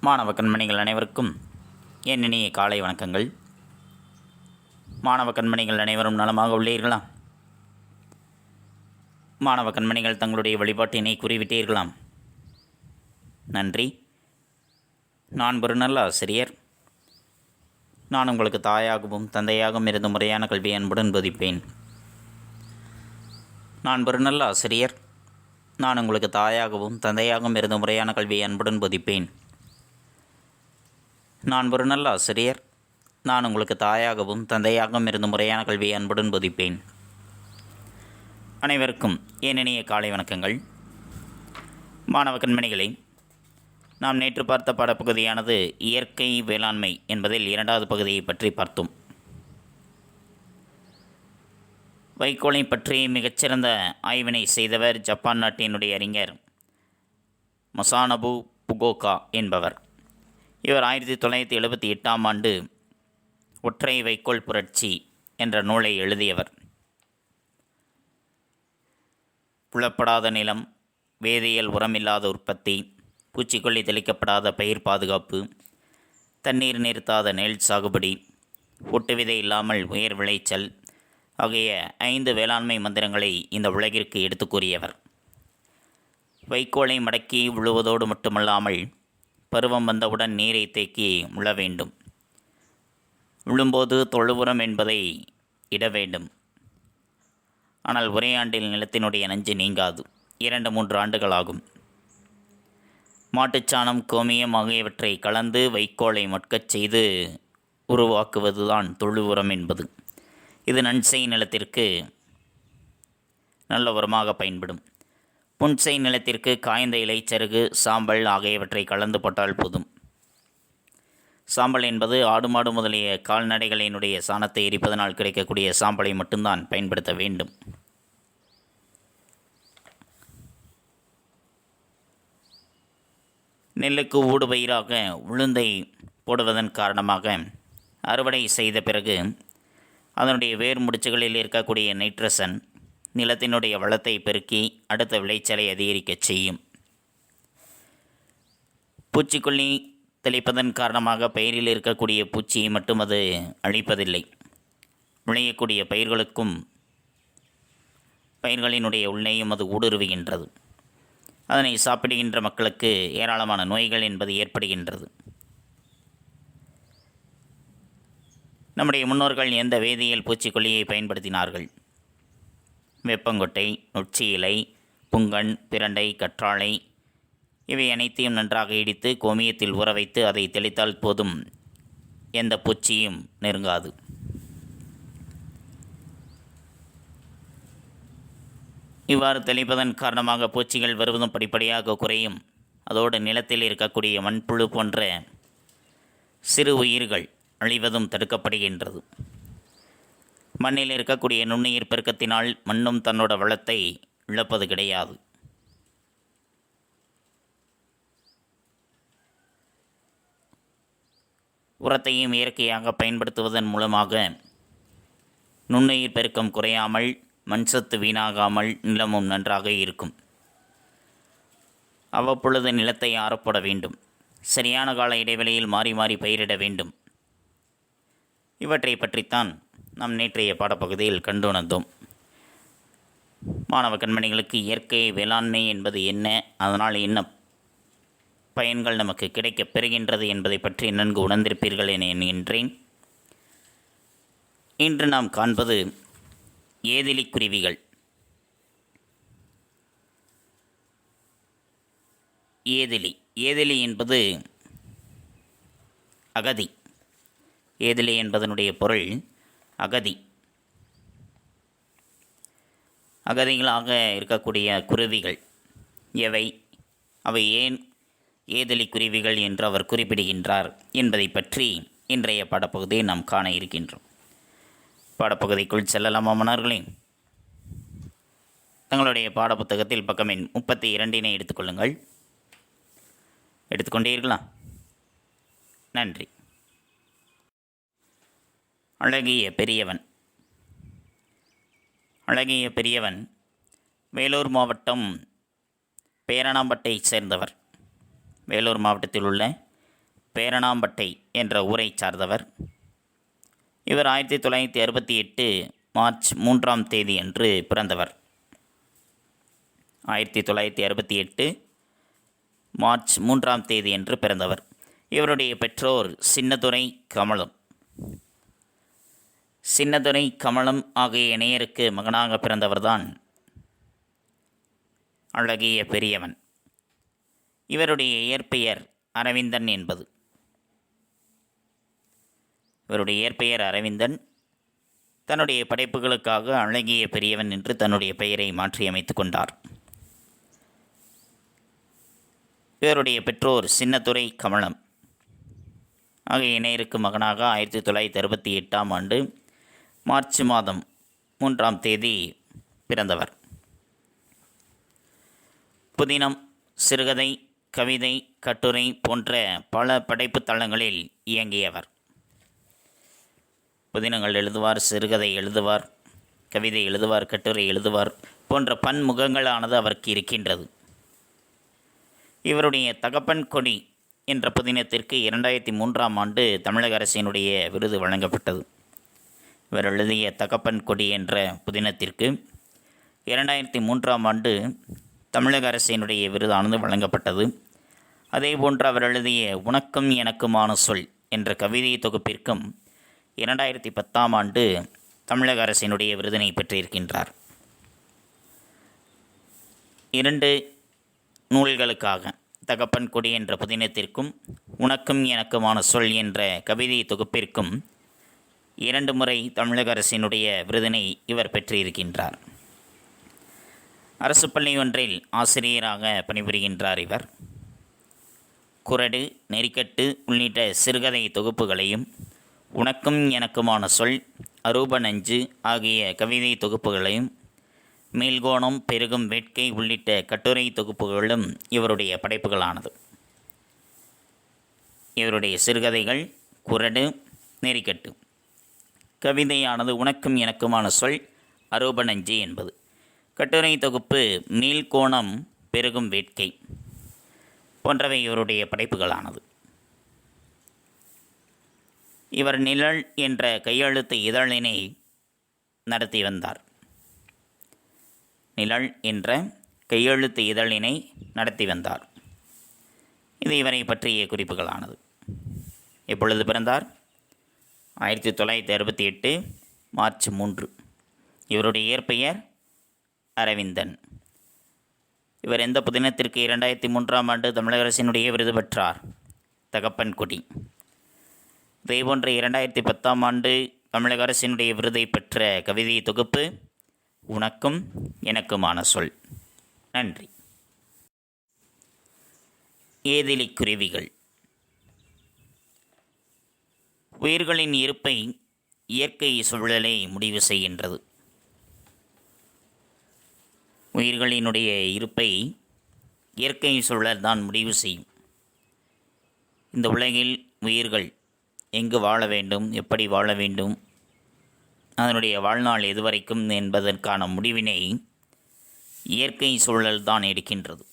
மாணவ கண்மணிகள் அனைவருக்கும் என் இனிய காலை வணக்கங்கள். மாணவ கண்மணிகள் அனைவரும் நலமாக உள்ளீர்களா? மாணவ கண்மணிகள் தங்களுடைய வழிபாட்டினை கூறிவிட்டீர்களாம். நன்றி. நான் ஒரு நல்ல ஆசிரியர். நான் உங்களுக்கு தாயாகவும் தந்தையாகவும் இருந்து முறையான கல்வி அன்புடன் போதிப்பேன். நான் ஒரு நல்ல ஆசிரியர். நான் உங்களுக்கு தாயாகவும் தந்தையாகவும் இருந்து முறையான கல்வியை அன்புடன் போதிப்பேன். நான் ஒரு நல்ல ஆசிரியர். நான் உங்களுக்கு தாயாகவும் தந்தையாகவும் இருந்து முறையான கல்வியை அன்புடன் போதிப்பேன். அனைவருக்கும் என் இனிய காலை வணக்கங்கள். மாணவ கண்மணிகளே, நாம் நேற்று பார்த்த பாடப்பகுதியானது இயற்கை வேளாண்மை என்பதில் இரண்டாவது பகுதியை பற்றி பார்த்தோம். வைக்கோலை பற்றி மிகச்சிறந்த ஆய்வினை செய்தவர் ஜப்பான் நாட்டினுடைய அறிஞர் மசானபு புகோகா என்பவர். இவர் 1978ஆம் ஆண்டு ஒற்றை வைக்கோல் புரட்சி என்ற நூலை எழுதியவர். புலப்படாத நிலம், வேதியியல் உரமில்லாத உற்பத்தி, பூச்சிக்கொல்லி தெளிக்கப்படாத பயிர் பாதுகாப்பு, தண்ணீர் நிறுத்தாத நெல் சாகுபடி, ஒட்டு விதை இல்லாமல் உயர் விளைச்சல் ஆகிய 5 வேளாண்மை மந்திரங்களை இந்த உலகிற்கு எடுத்து கூறியவர். வைக்கோலை மடக்கி உழுவதோடு மட்டுமல்லாமல் பருவம் வந்தவுடன் நீரை தேக்கி உழ வேண்டும். உழும்போது தொழு உரம் என்பதை இட வேண்டும். ஆனால் ஒரே ஆண்டில் நிலத்தினுடைய நஞ்சு நீங்காது. 2-3 ஆண்டுகள் ஆகும். மாட்டுச்சாணம், கோமியம் ஆகியவற்றை கலந்து வைக்கோலை மட்கச் செய்து உருவாக்குவதுதான் தொழு உரம் என்பது. இது நன்செய் நிலத்திற்கு நல்ல உரமாக பயன்படும். புன்செய் நிலத்திற்கு காய்ந்த இலைச்சருகு, சாம்பல் ஆகியவற்றை கலந்து போட்டால் போதும். சாம்பல் என்பது ஆடு மாடு முதலிய கால்நடைகளினுடைய சாணத்தை எரிப்பதனால் கிடைக்கக்கூடிய சாம்பலை மட்டும்தான் பயன்படுத்த வேண்டும். நெல்லுக்கு ஊடுபயிராக உளுந்தை போடுவதன் காரணமாக அறுவடை செய்த பிறகு அதனுடைய வேர் முடிச்சுகளில் இருக்கக்கூடிய நைட்ரசன் நிலத்தினுடைய வளத்தை பெருக்கி அடுத்த விளைச்சலை அதிகரிக்கச் செய்யும். பூச்சிக்கொல்லி தெளிப்பதன் காரணமாக பயிரில் இருக்கக்கூடிய பூச்சியை மட்டும் அது அழிப்பதில்லை. விளையக்கூடிய பயிர்களுக்கும் பயிர்களினுடைய உள்ளேயும் அது ஊடுருவுகின்றது. அதனை சாப்பிடுகின்ற மக்களுக்கு ஏராளமான நோய்கள் என்பது ஏற்படுகின்றது. நம்முடைய முன்னோர்கள் எந்த வேதியியல் பூச்சிக்கொல்லியை பயன்படுத்தினார்கள்? வேப்பங்கொட்டை, நொச்சி இலை, புங்கன், பிரண்டை, கற்றாழை இவை அனைத்தையும் நன்றாக இடித்து கோமியத்தில் ஊற வைத்து அதை தெளித்தால் போதும், எந்த பூச்சியும் நெருங்காது. இவ்வாறு தெளிப்பதன் காரணமாக பூச்சிகள் வருவதும் படிப்படியாக குறையும். அதோடு நிலத்தில் இருக்கக்கூடிய மண்புழு போன்ற சிறு உயிர்கள் அழிவதும் தடுக்கப்படுகின்றது. மண்ணில் இருக்கக்கூடிய நுண்ணுயிர் பெருக்கத்தினால் மண்ணும் தன்னோட வளத்தை இழப்பது கிடையாது. உரத்தையும் இயற்கையாக பயன்படுத்துவதன் மூலமாக நுண்ணுயிர் பெருக்கம் குறையாமல், மண் சத்து வீணாகாமல் நிலமும் நன்றாக இருக்கும். அவ்வப்பொழுது நிலத்தை ஆறப்போட வேண்டும். சரியான கால இடைவெளியில் மாறி மாறி பயிரிட வேண்டும். இவற்றை பற்றித்தான் நாம் நேற்றைய பாடப்பகுதியில் கண்டுணர்ந்தோம். மாணவ கண்மணிகளுக்கு இயற்கை வேளாண்மை என்பது என்ன, அதனால் என்ன பயன்கள் நமக்கு கிடைக்கப் பெறுகின்றது என்பதை பற்றி நன்கு உணர்ந்திருப்பீர்கள் என எண்ணுகின்றேன். இன்று நாம் காண்பது ஏதிலி குருவிகள். ஏதிலி என்பது அகதி. ஏதிலி என்பதனுடைய பொருள் அகதி. அகதிகளாக இருக்கக்கூடிய குருவிகள் எவை, அவை ஏன் ஏதிலி குருவிகள் என்று அவர் குறிப்பிடுகின்றார் என்பதை பற்றி இன்றைய பாடப்பகுதியை நாம் காண இருக்கின்றோம். பாடப்பகுதிக்குள் செல்லலாமா மாணவர்களே? தங்களுடைய பாடப்புத்தகத்தில் பக்கம் எண் 32 எடுத்துக்கொள்ளுங்கள். எடுத்துக்கொண்டீர்களா? நன்றி. அழகிய பெரியவன் வேலூர் மாவட்டம் பேரணாம்பட்டையைச் சேர்ந்தவர். வேலூர் மாவட்டத்தில் உள்ள பேரணாம்பட்டை என்ற ஊரைச் சார்ந்தவர். இவர் 1968 மார்ச் 3ஆம் தேதி அன்று பிறந்தவர். 1968 மார்ச் 3ஆம் தேதி அன்று பிறந்தவர். இவருடைய பெற்றோர் சின்னதுரை கமலம். சின்னதுரை கமலம் ஆகிய இணையருக்கு மகனாக பிறந்தவர்தான் அழகிய பெரியவன். இவருடைய இயற்பெயர் அரவிந்தன் என்பது. இவருடைய இயற்பெயர் அரவிந்தன். தன்னுடைய படைப்புகளுக்காக அழகிய பெரியவன் என்று தன்னுடைய பெயரை மாற்றியமைத்து கொண்டார். இவருடைய பெற்றோர் சின்னதுரை கமலம் ஆகிய இணையருக்கு மகனாக 1968ஆம் ஆண்டு மார்ச் மாதம் 3ஆம் தேதி பிறந்தவர். புதினம், சிறுகதை, கவிதை, கட்டுரை போன்ற பல படைப்பு தளங்களில் இயங்கியவர். புதினங்கள் எழுதுவார், சிறுகதை எழுதுவார், கவிதை எழுதுவார், கட்டுரை எழுதுவார் போன்ற பன்முகங்களானது அவருக்கு இருக்கின்றது. இவருடைய தகப்பன் கொடி என்ற புதினத்திற்கு 2003ஆம் ஆண்டு தமிழக அரசினுடைய விருது வழங்கப்பட்டது. இவர் எழுதிய தகப்பன் கொடி என்ற புதினத்திற்கு 2003ஆம் ஆண்டு தமிழக அரசினுடைய விருதானது வழங்கப்பட்டது. அதேபோன்று அவர் எழுதிய உனக்கும் எனக்குமான சொல் என்ற கவிதை தொகுப்பிற்கும் 2010ஆம் ஆண்டு தமிழக அரசினுடைய விருதினை பெற்றிருக்கின்றார். 2 நூல்களுக்காக, தகப்பன் கொடி என்ற புதினத்திற்கும் உனக்கும் எனக்குமான சொல் என்ற கவிதை தொகுப்பிற்கும் 2 முறை தமிழக அரசினுடைய விருதினை இவர் பெற்றிருக்கின்றார். அரசு பள்ளி ஒன்றில் ஆசிரியராக பணிபுரிகின்றார் இவர். குறடு, நெறிக்கட்டு உள்ளிட்ட சிறுகதை தொகுப்புகளையும், உனக்கும் எனக்குமான சொல், அரூப நஞ்சு ஆகிய கவிதை தொகுப்புகளையும், மேல்கோணம், பெருகும் வேட்கை உள்ளிட்ட கட்டுரை தொகுப்புகளும் இவருடைய படைப்புகளானது. இவருடைய சிறுகதைகள் குறடு, நெறிக்கட்டு. கவிதையானது உனக்கும் எனக்குமான சொல், அரூப நஞ்சு என்பது. கட்டுரை தொகுப்பு மேல்கோணம், பெருகும் வேட்கை போன்றவை இவருடைய படைப்புகளானது. இவர் நிழல் என்ற கையெழுத்து இதழினை நடத்தி வந்தார். நிழல் என்ற கையெழுத்து இதழினை நடத்தி வந்தார். இது இவரை பற்றிய குறிப்புகளானது. எப்பொழுது பிறந்தார்? 1968 மார்ச் 3. இவருடைய இயற்பெயர் அரவிந்தன். இவர் எந்த புதினத்திற்கு 2003ஆம் ஆண்டு தமிழக அரசினுடைய விருது பெற்றார்? தகப்பன் கொடி. இதேபோன்று 2010ஆம் ஆண்டு தமிழக அரசினுடைய விருதை பெற்ற கவிதை தொகுப்பு உனக்கும் எனக்குமான சொல். நன்றி. ஏதிலி குருவிகள். உயிர்களின் இருப்பை இயற்கை சூழலை முடிவு செய்கின்றது. உயிர்களினுடைய இருப்பை இயற்கை சூழல் தான் முடிவு செய்யும். இந்த உலகில் உயிர்கள் எங்கு வாழ வேண்டும், எப்படி வாழ வேண்டும், அதனுடைய வாழ்நாள் எதுவரைக்கும் என்பதற்கான முடிவினை இயற்கை சூழல் தான் எடுக்கின்றது.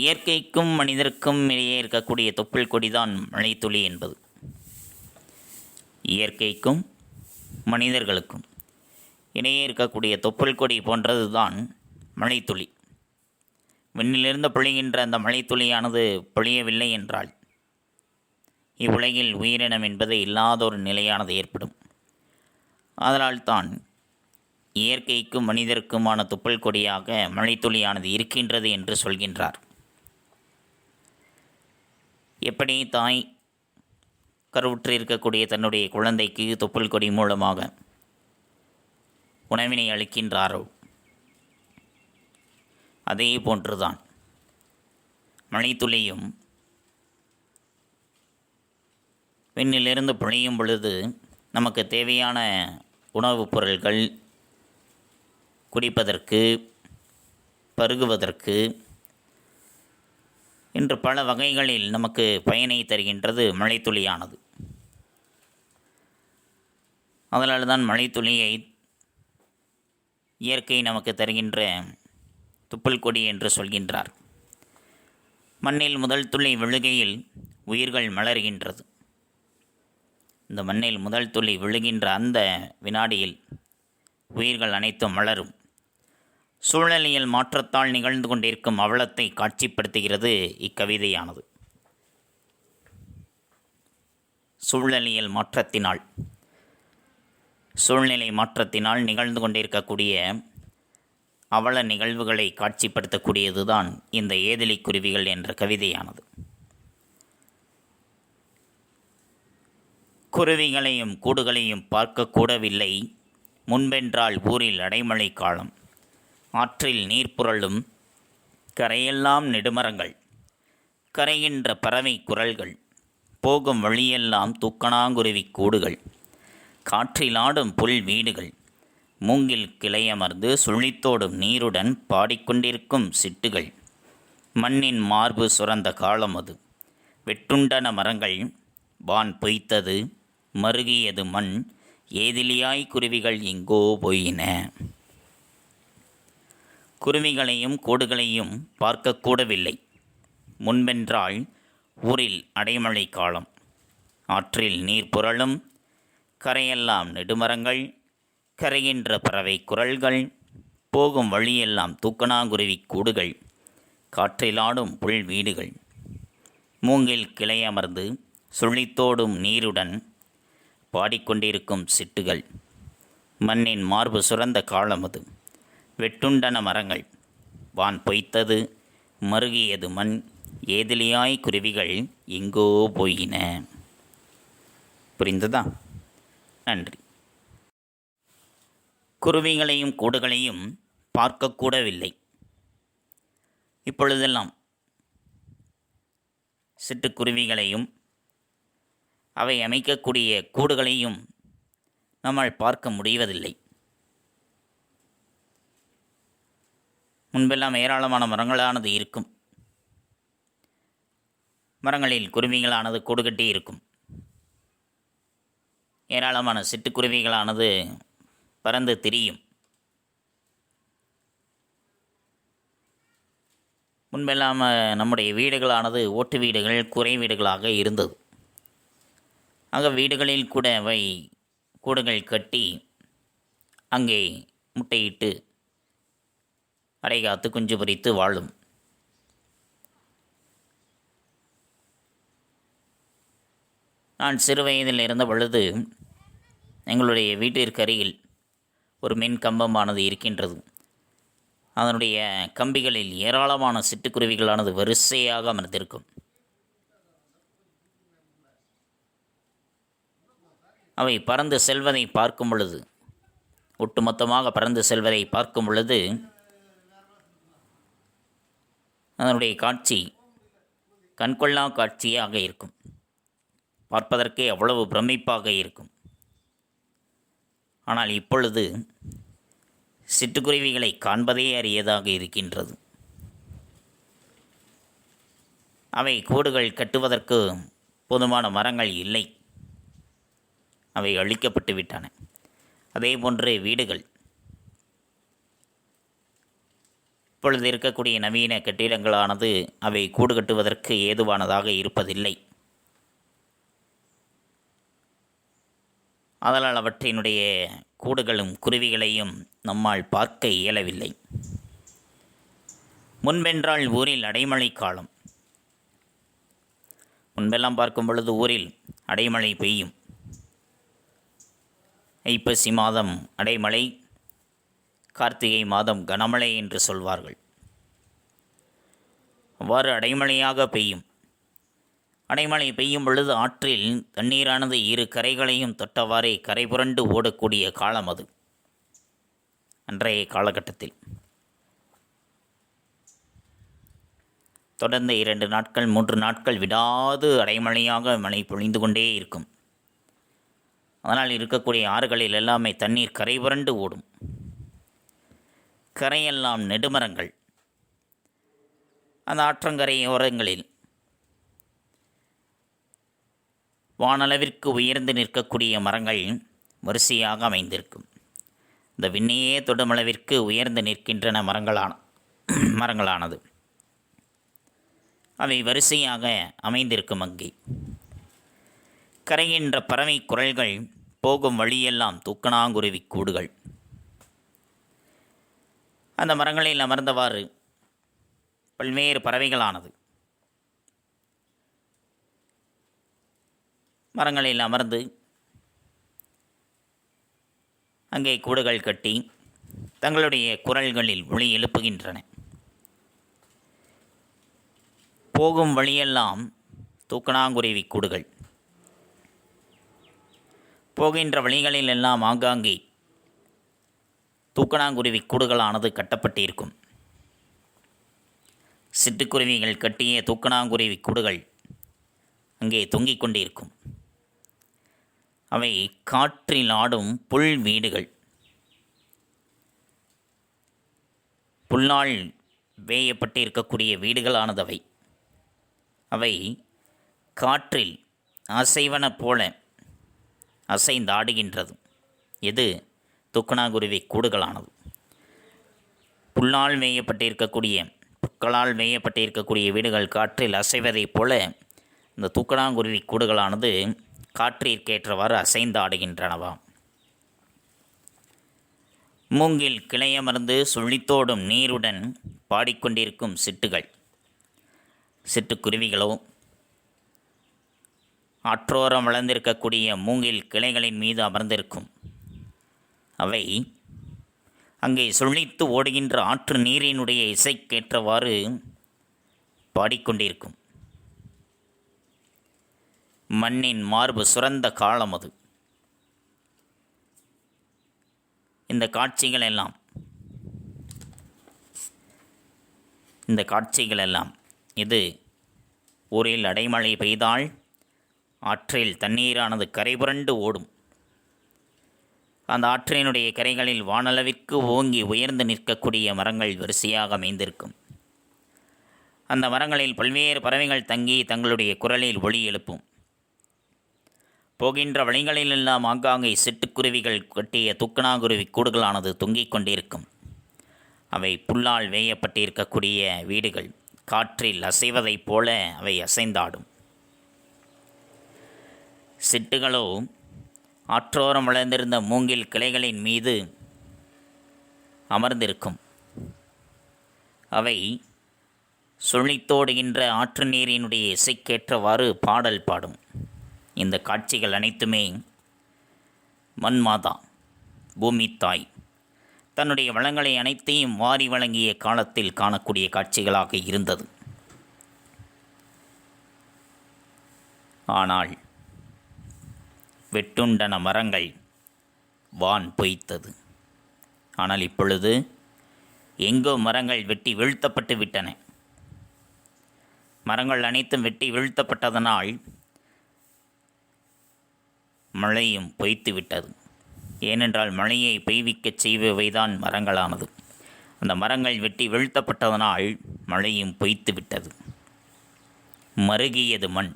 இயற்கைக்கும் மனிதருக்கும் இடையே இருக்கக்கூடிய தொப்புள் கொடிதான் மழைத்துளி என்பது. இயற்கைக்கும் மனிதர்களுக்கும் இடையே இருக்கக்கூடிய தொப்புள் கொடி போன்றது தான் மழைத்துளி. விண்ணிலிருந்து பொழிகின்ற அந்த மழைத்துளியானது பொழியவில்லை என்றால் இவ்வுலகில் உயிரினம் என்பது இல்லாத ஒரு நிலையானது ஏற்படும். அதனால்தான் இயற்கைக்கும் மனிதருக்குமான தொப்புள் கொடியாக மழைத்துளியானது இருக்கின்றது என்று சொல்கின்றார். எப்படி தாய் கருவுற்று இருக்கக்கூடிய தன்னுடைய குழந்தைக்கு தொப்புள் கொடி மூலமாக உணவினை அளிக்கின்றாரோ, அதே போன்றுதான் மழைத்துளியும் விண்ணிலிருந்து பொழியும் பொழுது நமக்கு தேவையான உணவுப் பொருட்கள் குடிப்பதற்கு, பருகுவதற்கு இன்று பல வகைகளில் நமக்கு பயனை தருகின்றது மழைத்துளியானது. அதனால் தான் மழைத்துளியை இயற்கை நமக்கு தருகின்ற துப்புள் கொடி என்று சொல்கின்றார். மண்ணில் முதல் துளி விழுகையில் உயிர்கள் மலர்கின்றது. இந்த மண்ணில் முதல் துளி விழுகின்ற அந்த வினாடியில் உயிர்கள் அனைத்தும் மலரும். சூழலியல் மாற்றத்தால் நிகழ்ந்து கொண்டிருக்கும் அவலத்தை காட்சிப்படுத்துகிறது இக்கவிதையானது. சூழ்நிலை மாற்றத்தினால் நிகழ்ந்து கொண்டிருக்கக்கூடிய அவல நிகழ்வுகளை காட்சிப்படுத்தக்கூடியதுதான் இந்த ஏதிலி குருவிகள் என்ற கவிதையானது. குருவிகளையும் கூடுகளையும் பார்க்கக்கூடவில்லை முன்பென்றால் ஊரில் அடைமழை காலம். ஆற்றில் நீர் புரளும் கரையெல்லாம் நெடுமரங்கள், கரைகின்ற பறவை குரல்கள், போகும் வழியெல்லாம் தூக்கணாங்குருவி கூடுகள், காற்றிலாடும் புல் வீடுகள், மூங்கில் கிளையமர்ந்து சுழித்தோடும் நீருடன் பாடிக்கொண்டிருக்கும் சிட்டுகள், மண்ணின் மார்பு சுரந்த காலம் அது, வெட்டுண்டன மரங்கள், வான் பொய்த்தது மருகியது மண், ஏதிலியாய் குருவிகள் எங்கோ போயின. குருவிகளையும் கோடுகளையும் பார்க்கக்கூடவில்லை முன்பென்றால் ஊரில் அடைமழை காலம். ஆற்றில் நீர் புரளும் கரையெல்லாம் நெடுமரங்கள், கரைகின்ற பறவை குரல்கள், போகும் வழியெல்லாம் தூக்கணாங்குருவி கூடுகள், காற்றிலாடும் புல் வீடுகள், மூங்கில் கிளையமர்ந்து சுழித்தோடும் நீருடன் பாடிக்கொண்டிருக்கும் சிட்டுகள், மண்ணின் மார்பு சுரந்த காலம் அது, வெட்டுண்டன மரங்கள், வான் பொய்த்தது மருகியது மண், ஏதிலியாய் குருவிகள் எங்கோ போயின. புரிந்ததா? நன்றி. குருவிகளையும் கூடுகளையும் பார்க்கக்கூடவில்லை. இப்பொழுதெல்லாம் சிட்டுக்குருவிகளையும் அவை அமைக்கக்கூடிய கூடுகளையும் நம்மால் பார்க்க முடிவதில்லை. முன்பெல்லாம் ஏராளமான மரங்களானது இருக்கும். மரங்களில் குருவிகளானது கூடு கட்டி இருக்கும். ஏராளமான சிட்டுக்குருவிகளானது பறந்து திரியும். முன்பெல்லாம் நம்முடைய வீடுகளானது ஓட்டு வீடுகள், குறை வீடுகளாக இருந்தது. ஆக வீடுகளில் கூட அவை கூடுகள் கட்டி அங்கே முட்டையிட்டு அடைகாத்து குஞ்சு பொரித்து வாழும். நான் சிறு வயதில் இருந்த பொழுது எங்களுடைய வீட்டிற்கு அருகில் ஒரு மின் கம்பமானது இருக்கின்றது. அதனுடைய கம்பிகளில் ஏராளமான சிட்டுக்குருவிகளானது வரிசையாக அமர்ந்திருக்கும். அவை பறந்து செல்வதை பார்க்கும் பொழுது, ஒட்டுமொத்தமாக பறந்து செல்வதை பார்க்கும் பொழுது அதனுடைய காட்சி கண்கொள்ளா காட்சியாக இருக்கும். பார்ப்பதற்கே அவ்வளவு பிரமிப்பாக இருக்கும். ஆனால் இப்பொழுது சிட்டுக்குருவிகளை காண்பதே அரியதாக இருக்கின்றது. அவை கூடுகள் கட்டுவதற்கு போதுமான மரங்கள் இல்லை. அவை அழிக்கப்பட்டு விட்டன. அதே போன்று வீடுகள், இப்பொழுது இருக்கக்கூடிய நவீன கட்டிடங்களானது அவை கூடு கட்டுவதற்கு ஏதுவானதாக இருப்பதில்லை. அதனால் அவற்றினுடைய கூடுகளும் குருவிகளையும் நம்மால் பார்க்க இயலவில்லை. முன்பென்றால் ஊரில் அடைமழை காலம். முன்பெல்லாம் பார்க்கும் பொழுது ஊரில் அடைமழை பெய்யும். ஐப்பசி மாதம் அடைமழை, கார்த்திகை மாதம் கனமழை என்று சொல்வார்கள். அவ்வாறு அடைமழையாக பெய்யும். அடைமழை பெய்யும் பொழுது ஆற்றில் தண்ணீரானது இரு கரைகளையும் தொட்டவாறே கரை புரண்டு ஓடக்கூடிய காலம் அது. அன்றைய காலகட்டத்தில் தொடர்ந்து 2 நாட்கள் 3 நாட்கள் விடாது அடைமழையாக மழை பொழிந்து கொண்டே இருக்கும். அதனால் இருக்கக்கூடிய ஆறுகளில் எல்லாமே தண்ணீர் கரை புரண்டு ஓடும். கரையெல்லாம் நெடுமரங்கள். அந்த ஆற்றங்கரை ஓரங்களில் வானளவிற்கு உயர்ந்து நிற்கக்கூடிய மரங்கள் வரிசையாக அமைந்திருக்கும். இந்த விண்ணையே தொடுமளவிற்கு உயர்ந்து நிற்கின்றன மரங்களானது. அவை வரிசையாக அமைந்திருக்கும் அங்கே. கரைகின்ற பறவை குரல்கள், போகும் வழியெல்லாம் தூக்கணாங்குருவி கூடுகள். அந்த மரங்களில் அமர்ந்தவாறு பல்வேறு பறவைகளானது மரங்களில் அமர்ந்து அங்கே கூடுகள் கட்டி தங்களுடைய குரல்களில் ஒளி எழுப்புகின்றன. போகும் வழியெல்லாம் தூக்கணாங்குருவி கூடுகள். போகின்ற வழிகளில் எல்லாம் ஆங்காங்கே தூக்கணாங்குருவி கூடுகளானது கட்டப்பட்டிருக்கும். சிட்டுக்குருவிகள் கட்டிய தூக்கணாங்குருவி கூடுகள் அங்கே தொங்கிக் கொண்டிருக்கும். அவை காற்றில் ஆடும் புல் வீடுகள். புல்லால் வேயப்பட்டு இருக்கக்கூடிய வீடுகளானதவை. அவை காற்றில் அசைவன போல அசைந்தாடுகின்றது. இது தூக்கணாங்குருவி கூடுகளானது. புல்லால் வேயப்பட்டிருக்கக்கூடிய புற்களால் வேயப்பட்டிருக்கக்கூடிய வீடுகள் காற்றில் அசைவதைப் போல இந்த தூக்கணாங்குருவி கூடுகளானது காற்றிற்கேற்றவாறு அசைந்தாடுகின்றனவாம். மூங்கில் கிளையமர்ந்து சுழித்தோடும் நீருடன் பாடிக்கொண்டிருக்கும் சிட்டுகள். சிட்டுக்குருவிகளோ ஆற்றோரம் வளர்ந்திருக்கக்கூடிய மூங்கில் கிளைகளின் மீது அமர்ந்திருக்கும். அவை அங்கே சுழித்து ஓடுகின்ற ஆற்று நீரினுடைய இசைக்கேற்றவாறு பாடிக்கொண்டிருக்கும். மண்ணின் மார்பு சுரந்த காலம் அது. இந்த காட்சிகள் எல்லாம் இது ஊரில் அடைமழை பெய்தால் ஆற்றில் தண்ணீரானது கரைபுரண்டு ஓடும். அந்த ஆற்றினுடைய கரைகளில் வானளவிற்கு ஓங்கி உயர்ந்து நிற்கக்கூடிய மரங்கள் வரிசையாக அமைந்திருக்கும். அந்த மரங்களில் பல்வேறு பறவைகள் தங்கி தங்களுடைய குரலில் ஒளி எழுப்பும். போகின்ற வழிகளிலெல்லாம் ஆங்காங்கே சிட்டுக்குருவிகள் கட்டிய தூக்கணாங்குருவி கூடுகளானது தொங்கிக் கொண்டிருக்கும். அவை புல்லால் வேயப்பட்டிருக்கக்கூடிய வீடுகள். காற்றில் அசைவதைப் போல அவை அசைந்தாடும். சிட்டுகளோ ஆற்றோரம் வளர்ந்திருந்த மூங்கில் கிளைகளின் மீது அமர்ந்திருக்கும். அவை சுழித்தோடுகின்ற ஆற்று நீரினுடைய இசைக்கேற்றவாறு பாடல் பாடும். இந்த காட்சிகள் அனைத்துமே மண்மாதா பூமி தாய் தன்னுடைய வளங்களை அனைத்தையும் வாரி வழங்கிய காலத்தில் காணக்கூடிய காட்சிகளாக இருந்தது. ஆனால் வெட்டுண்டன மரங்கள், வான் பொய்த்தது. ஆனால் இப்பொழுது எங்கோ மரங்கள் வெட்டி வீழ்த்தப்பட்டு விட்டன. மரங்கள் அனைத்தும் வெட்டி வீழ்த்தப்பட்டதனால் மழையும் பொய்த்து விட்டது. ஏனென்றால் மழையை பெய்விக்கச் செய்பவைதான் மரங்களானது. அந்த மரங்கள் வெட்டி வீழ்த்தப்பட்டதனால் மழையும் பொய்த்து விட்டது. மருகியது மண்.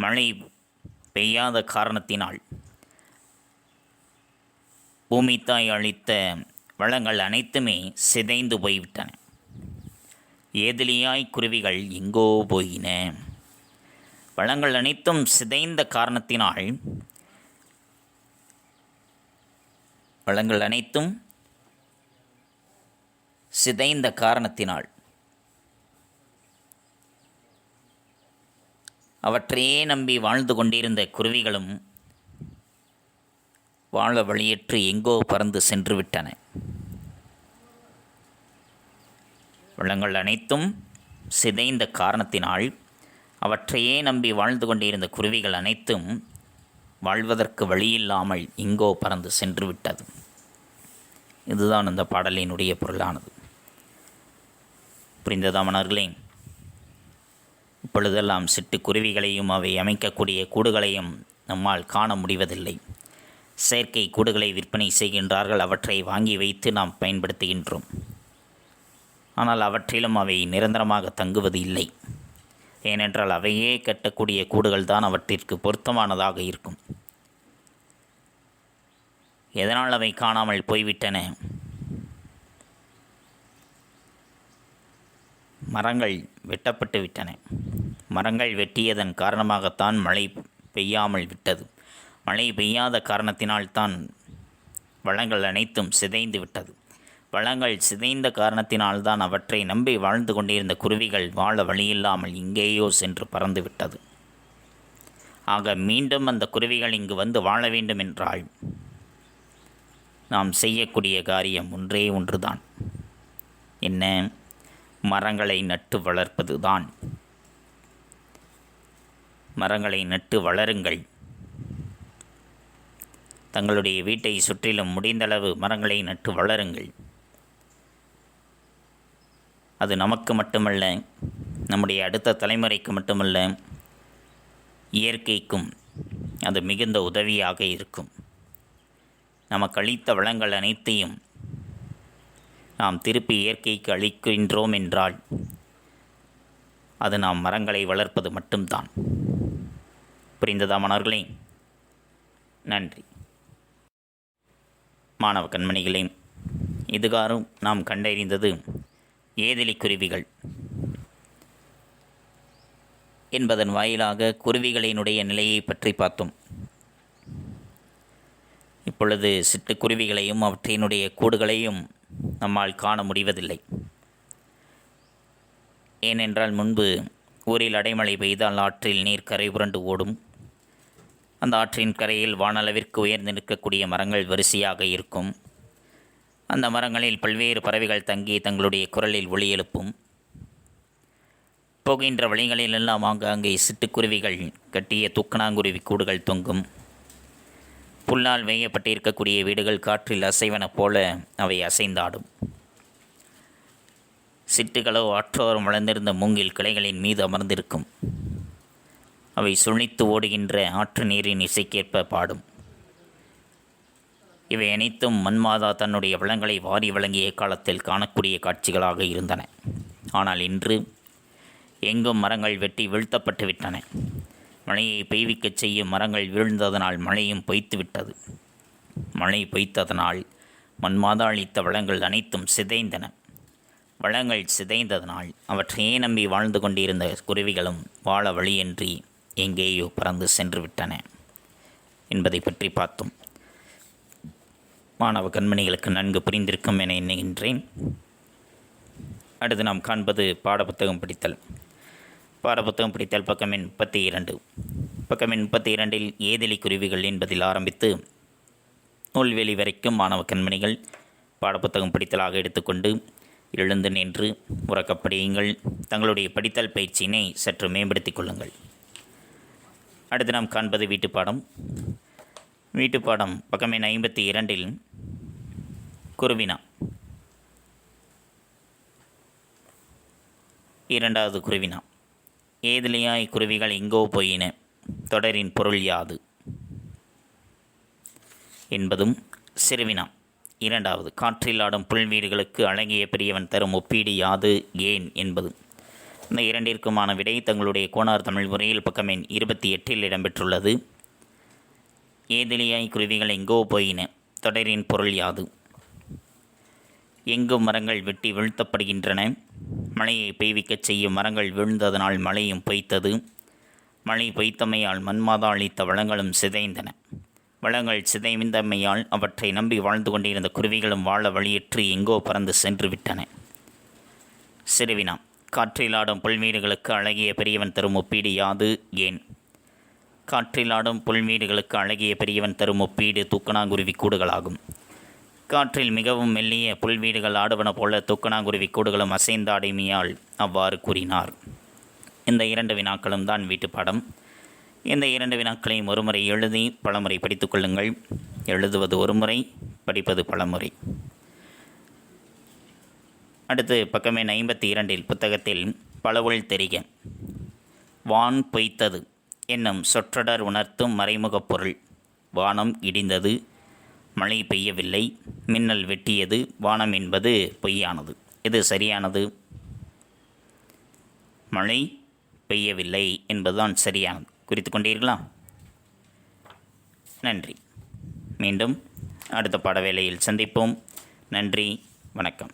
மழை பெய்யாத காரணத்தினால் பூமி தாய் அளித்த வளங்கள் அனைத்துமே சிதைந்து போய்விட்டன. ஏதிலியாய் குருவிகள் எங்கோ போயின. வளங்கள் அனைத்தும் சிதைந்த காரணத்தினால் அவற்றையே நம்பி வாழ்ந்து கொண்டிருந்த குருவிகளும் வாழ வழியற்று எங்கோ பறந்து சென்று விட்டன. வளங்கள் அனைத்தும் சிதைந்த காரணத்தினால் அவற்றையே நம்பி வாழ்ந்து கொண்டிருந்த குருவிகள் அனைத்தும் வாழ்வதற்கு வழியில்லாமல் எங்கோ பறந்து சென்று விட்டது. இதுதான் அந்த பாடலினுடைய பொருளானது. புரிந்ததா மன்னர்களே? இப்பொழுதெல்லாம் சிட்டுக்குருவிகளையும் அவை அமைக்கக்கூடிய கூடுகளையும் நம்மால் காண முடிவதில்லை. செயற்கை கூடுகளை விற்பனை செய்கின்றார்கள். அவற்றை வாங்கி வைத்து நாம் பயன்படுத்துகின்றோம். ஆனால் அவற்றிலும் அவை நிரந்தரமாக தங்குவது இல்லை. ஏனென்றால் அவையே கட்டக்கூடிய கூடுகள் தான் அவற்றிற்கு பொருத்தமானதாக இருக்கும். எதனால் அவை காணாமல் போய்விட்டன? மரங்கள் வெட்டப்பட்டு விட்டன. மரங்கள் வெட்டியதன் காரணமாகத்தான் மழை பெய்யாமல் விட்டது. மழை பெய்யாத காரணத்தினால்தான் வளங்கள் அனைத்தும் சிதைந்து விட்டது. வளங்கள் சிதைந்த காரணத்தினால்தான் அவற்றை நம்பி வாழ்ந்து கொண்டிருந்த குருவிகள் வாழ வழியில்லாமல் எங்கேயோ சென்று பறந்து விட்டது. ஆக மீண்டும் அந்த குருவிகள் இங்கு வந்து வாழ வேண்டும் என்றால் நாம் செய்யக்கூடிய காரியம் ஒன்றே ஒன்றுதான். என்ன? மரங்களை நட்டு வளர்ப்பது தான். மரங்களை நட்டு வளருங்கள். தங்களுடைய வீட்டை சுற்றிலும் முடிந்தளவு மரங்களை நட்டு வளருங்கள். அது நமக்கு மட்டுமல்ல, நம்முடைய அடுத்த தலைமுறைக்கு மட்டுமல்ல, இயற்கைக்கும் அது மிகுந்த உதவியாக இருக்கும். நமக்கு அளித்த வளங்கள் அனைத்தையும் நாம் திருப்பி இயற்கைக்கு அளிக்கின்றோம் என்றால் அது நாம் மரங்களை வளர்ப்பது மட்டும்தான். புரிந்ததா மாணவர்களே? நன்றி. மாணவ கண்மணிகளே, இதுகாரும் நாம் கண்டறிந்தது ஏதிலி குருவிகள் என்பதன் வாயிலாக குருவிகளினுடைய நிலையை பற்றி பார்த்தோம். இப்பொழுது சிட்டுக்குருவிகளையும் அவற்றினுடைய கூடுகளையும் நம்மால் காண முடிவதில்லை. ஏனென்றால் முன்பு ஊரில் அடைமழை பெய்தால் ஆற்றில் நீர் கரை புரண்டு ஓடும். அந்த ஆற்றின் கரையில் வானளவிற்கு உயர்ந்து நிற்கக்கூடிய மரங்கள் வரிசையாக இருக்கும். அந்த மரங்களில் பல்வேறு பறவைகள் தங்கி தங்களுடைய குரலில் ஒலி எழுப்பும். போகின்ற வழிகளிலெல்லாம் ஆங்காங்கே சிட்டுக்குருவிகள் கட்டிய தூக்கணாங்குருவி கூடுகள் தொங்கும். புல்லால் வேயப்பட்டிருக்கக்கூடிய வீடுகள் காற்றில் அசைவன போல அவை அசைந்தாடும். சிட்டுகளோ ஆற்றோரம் வளர்ந்திருந்த மூங்கில் கிளைகளின் மீது அமர்ந்திருக்கும். அவை சுழித்து ஓடுகின்ற ஆற்று நீரின் இசைக்கேற்ப பாடும். இவை அனைத்தும் மண்மாதா தன்னுடைய வளங்களை வாரி வழங்கிய காலத்தில் காணக்கூடிய காட்சிகளாக இருந்தன. ஆனால் இன்று எங்கும் மரங்கள் வெட்டி வீழ்த்தப்பட்டு விட்டன. மழையை பெய்விக்கச் செய்யும் மரங்கள் வீழ்ந்ததனால் மழையும் பொய்த்து விட்டது. மழை பொய்த்ததனால் மண்மாதா அளித்த வளங்கள் அனைத்தும் சிதைந்தன. வளங்கள் சிதைந்ததனால் அவற்றையே நம்பி வாழ்ந்து கொண்டிருந்த குருவிகளும் வாழ வழியின்றி எங்கேயோ பறந்து சென்று விட்டன என்பதை பற்றி பார்த்தோம். மாணவ கண்மணிகளுக்கு நன்கு புரிந்திருக்கும் என எண்ணுகின்றேன். அடுத்து நாம் காண்பது பாடப்புத்தகம் படித்தல். பாடப்புத்தகம் படித்தல் பக்கம் எண் 32. பக்கம் எண் 32இல் ஏதிலி குருவிகள் என்பதில் ஆரம்பித்து நூல்வெளி வரைக்கும் மாணவ கண்மணிகள் பாடப்புத்தகம் படித்தலாக எடுத்துக்கொண்டு எழுந்து நின்று உறக்கப்படியுங்கள். தங்களுடைய படித்தல் பயிற்சியினை சற்று மேம்படுத்திக் கொள்ளுங்கள். அடுத்து நாம் காண்பது வீட்டுப்பாடம். வீட்டுப்பாடம் பக்கம் எண் 52இல் குருவினா. இரண்டாவது குருவினா. ஏதிலியாய் குருவிகள் எங்கோ போயின, தொடரின் பொருள் யாது என்பதும். சிறுவினா. இரண்டாவது, காற்றில் ஆடும் புல்வீடுகளுக்கு அழகிய பெரியவன் தரும் ஒப்பீடு யாது, ஏன் என்பதும். இந்த இரண்டிற்குமான விடை தங்களுடைய கோனார் தமிழ் முறையில் பக்கம் எண் 28இல் இடம்பெற்றுள்ளது. ஏதிலியாய் குருவிகள் எங்கோ போயின, தொடரின் பொருள் யாது. எங்கும் மரங்கள் வெட்டி வீழ்த்தப்படுகின்றன. மழையை பெய்விக்கச் செய்யும் மரங்கள் வீழ்ந்ததனால் மழையும் பொய்த்தது. மழை பொய்த்தமையால் மண்மாதா அளித்த வளங்களும் சிதைந்தன. வளங்கள் சிதைந்தமையால் அவற்றை நம்பி வாழ்ந்து கொண்டிருந்த குருவிகளும் வாழ வழியற்று எங்கோ பறந்து சென்று விட்டன. சிறுவினா. காற்றிலாடும் புல்வீடுகளுக்கு அழகிய பெரியவன் தரும் ஒப்பீடு யாது, ஏன். காற்றிலாடும் புல்வீடுகளுக்கு அழகிய பெரியவன் தரும் ஒப்பீடு தூக்கணாங்குருவி கூடுகளாகும். காற்றில் மிகவும் மெல்லிய புல்வீடுகள் ஆடுவன போல தூக்கணாங்குருவி கூடுகளும் அசைந்தாடுமையால் அவ்வாறு கூறினார். இந்த இரண்டு வினாக்களும் தான் வீட்டுப்பாடம். இந்த இரண்டு வினாக்களையும் ஒருமுறை எழுதி பலமுறை படித்து கொள்ளுங்கள். எழுதுவது ஒருமுறை, படிப்பது பலமுறை. அடுத்து பக்கம் எண் 52இல் புத்தகத்தில் பலவுள் தெரிக. வான் பொய்த்தது என்னும் சொற்றொடர் உணர்த்தும் மறைமுகப் பொருள். வானம் இடிந்தது, மழை பெய்யவில்லை, மின்னல் வெட்டியது. வானம் என்பது பொய்யானது. இது சரியானது. மழை பெய்யவில்லை என்பதுதான் சரியானது. குறித்து கொண்டீர்களா? நன்றி. மீண்டும் அடுத்த பாட வேளையில் சந்திப்போம். நன்றி, வணக்கம்.